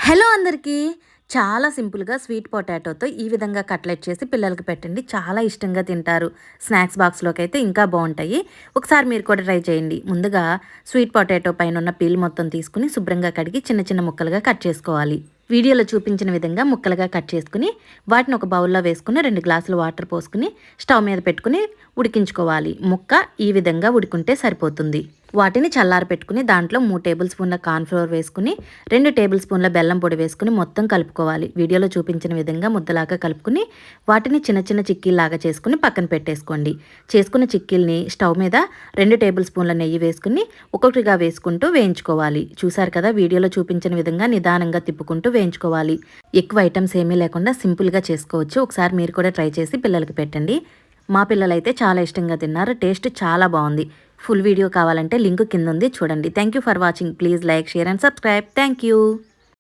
Hello అందరికీ. చాలా సింపుల్‌గా స్వీట్ పొటాటోతో ఈ విధంగా కట్లెట్ చేసి పిల్లలకి పెట్టండి. చాలా ఇష్టంగా తింటారు. స్నాక్స్ బాక్స్‌లోకైతే ఇంకా బావుంటాయి. ఒకసారి మీరు కూడా ట్రై చేయండి. ముందుగా స్వీట్ పొటాటో పైనున్న పీల్ మొత్తం తీసుకొని శుభ్రంగా కడిగి చిన్న చిన్న ముక్కలుగా కట్ చేసుకోవాలి. వీడియోలో చూపించిన విధంగా ముక్కలుగా కట్ చేసుకుని వాటిని ఒక బౌల్‌లో వేసుకొని 2 గ్లాసులు వాటర్ పోసుకొని స్టవ్ మీద పెట్టుకొని ఉడికించుకోవాలి. ముక్క ఈ విధంగా ఉడికుంటే సరిపోతుంది. వాటిని చల్లారపెట్టుకుని దాంట్లో 3 టేబుల్ స్పూన్ల కార్న్ ఫ్లోర్ వేసుకుని 2 టేబుల్ స్పూన్ల బెల్లం పొడి వేసుకుని మొత్తం కలుపుకోవాలి. వీడియోలో చూపించిన విధంగా ముద్దలాగా కలుపుకుని వాటిని చిన్న చిన్న చిక్కీల్లాగా చేసుకుని పక్కన పెట్టేసుకోండి. చేసుకున్న చిక్కీల్ని స్టవ్ మీద 2 టేబుల్ స్పూన్ల నెయ్యి వేసుకుని ఒక్కొక్కటిగా వేసుకుంటూ వేయించుకోవాలి. చూసారు కదా, వీడియోలో చూపించిన విధంగా నిదానంగా తిప్పుకుంటూ వేయించుకోవాలి. ఎక్కువ ఐటమ్స్ ఏమీ లేకుండా సింపుల్గా చేసుకోవచ్చు. ఒకసారి మీరు కూడా ట్రై చేసి పిల్లలకి పెట్టండి. మా పిల్లలైతే చాలా ఇష్టంగా తిన్నారు. టేస్ట్ చాలా బాగుంది. ఫుల్ వీడియో కావాలంటే లింక్ కింద ఉంది, చూడండి. Thank you for watching. Please like, share and subscribe. Thank you.